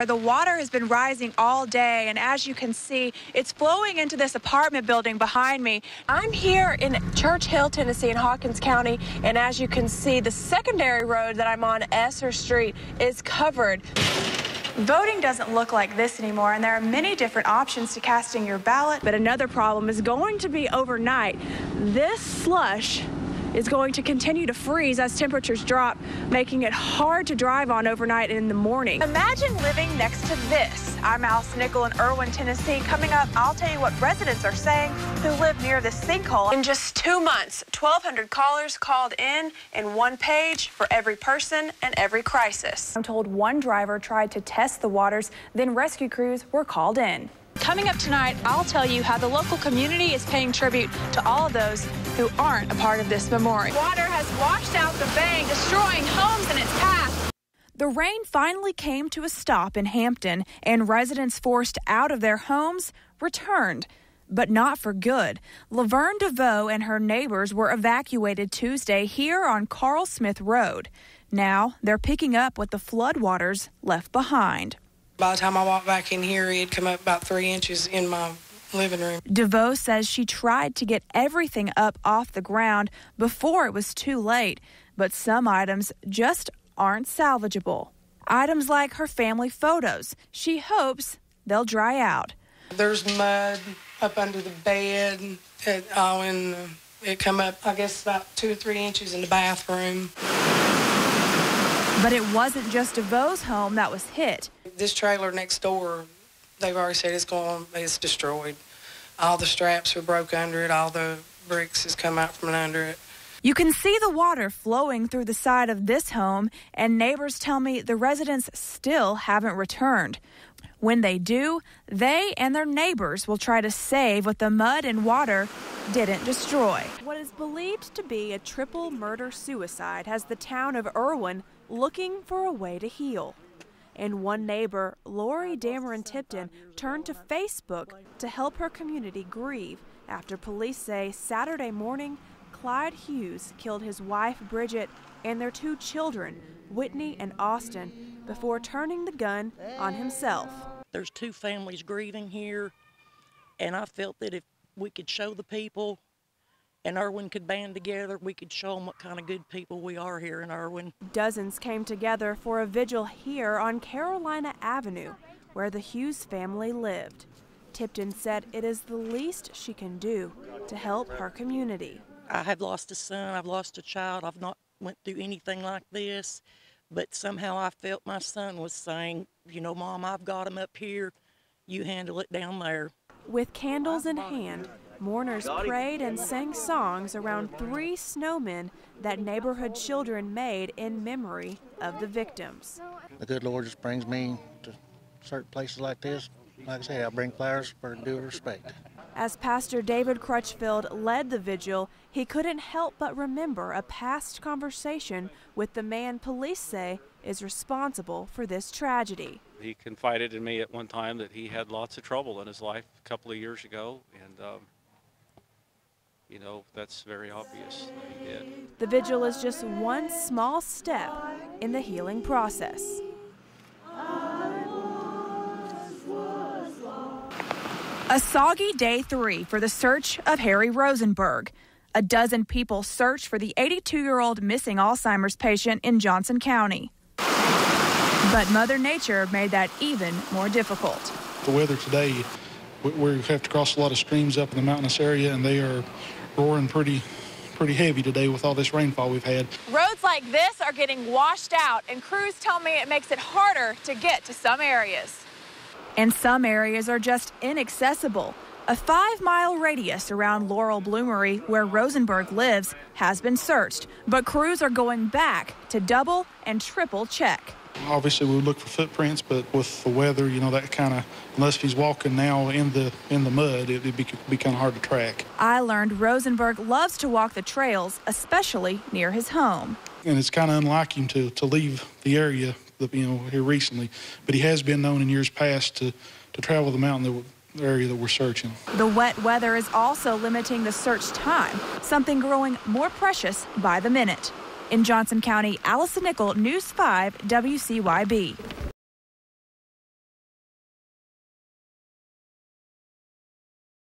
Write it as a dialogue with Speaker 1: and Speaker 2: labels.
Speaker 1: The water has been rising all day, and as you can see, it's flowing into this apartment building behind me. I'm here in Church Hill, Tennessee, in Hawkins County, and as you can see, the secondary road that I'm on, Esser Street, is covered. Voting doesn't look like this anymore, and there are many different options to casting your ballot. But another problem is going to be overnight. This slush is going to continue to freeze as temperatures drop, making it hard to drive on overnight and in the morning. Imagine living next to this. I'm Allison Nickel in Erwin, Tennessee. Coming up, I'll tell you what residents are saying who live near this sinkhole. In just 2 months, 1,200 callers called in one page for every person and every crisis. I'm told one driver tried to test the waters, then rescue crews were called in. Coming up tonight, I'll tell you how the local community is paying tribute to all of those who aren't a part of this memorial. Water has washed out the bay, destroying homes in its path. The rain finally came to a stop in Hampton, and residents forced out of their homes returned, but not for good. Laverne DeVoe and her neighbors were evacuated Tuesday here on Carl Smith Road. Now they're picking up what the floodwaters left behind.
Speaker 2: By the time I walked back in here, it had come up about 3 inches in my living room.
Speaker 1: DeVoe says she tried to get everything up off the ground before it was too late, but some items just aren't salvageable. Items like her family photos. She hopes they'll dry out.
Speaker 2: There's mud up under the bed. It come up, I guess, about 2 or 3 inches in the bathroom.
Speaker 1: But it wasn't just DeVoe's home that was hit.
Speaker 2: This trailer next door, they've already said it's destroyed. All the straps are broke under it. All the bricks has come out from under it.
Speaker 1: You can see the water flowing through the side of this home, and neighbors tell me the residents still haven't returned. When they do, they and their neighbors will try to save what the mud and water didn't destroy. What is believed to be a triple murder-suicide has the town of Erwin looking for a way to heal. And one neighbor, Lori Dameron Tipton, turned to Facebook to help her community grieve after police say Saturday morning Clyde Hughes killed his wife Bridget and their 2 children, Whitney and Austin, before turning the gun on himself.
Speaker 3: There's 2 families grieving here, and I felt that if we could show the people and Erwin could band together, we could show them what kind of good people we are here in Erwin.
Speaker 1: Dozens came together for a vigil here on Carolina Avenue, where the Hughes family lived. Tipton said it is the least she can do to help her community.
Speaker 3: I have lost a son, I've lost a child, I've not went through anything like this, but somehow I felt my son was saying, you know, Mom, I've got him up here, you handle it down there.
Speaker 1: With candles in hand, mourners prayed and sang songs around 3 snowmen that neighborhood children made in memory of the victims.
Speaker 4: The good Lord just brings me to certain places like this. Like I say, I bring flowers for due respect.
Speaker 1: As Pastor David Crutchfield led the vigil, he couldn't help but remember a past conversation with the man police say is responsible for this tragedy.
Speaker 5: He confided in me at one time that he had lots of trouble in his life a couple of years ago, and you know, that's very obvious that he did.
Speaker 1: The vigil is just one small step in the healing process. A soggy day 3 for the search of Harry Rosenberg. A dozen people searched for the 82-year-old missing Alzheimer's patient in Johnson County. But Mother Nature made that even more difficult.
Speaker 6: The weather today, we have to cross a lot of streams up in the mountainous area, and they are roaring pretty heavy today with all this rainfall we've had.
Speaker 1: Roads like this are getting washed out, and crews tell me it makes it harder to get to some areas. And some areas are just inaccessible. A 5-mile radius around Laurel Bloomery, where Rosenberg lives, has been searched, but crews are going back to double and triple check.
Speaker 6: Obviously, we would look for footprints, but with the weather, you know, that kind of, unless he's walking now in the mud, it'd be kind of hard to track.
Speaker 1: I learned Rosenberg loves to walk the trails, especially near his home.
Speaker 6: And it's kind of unlike him to leave the area, you know, here recently, but he has been known in years past to travel the mountain area that we're searching.
Speaker 1: The wet weather is also limiting the search time, something growing more precious by the minute. In Johnson County, Allison Nickel, News 5 WCYB.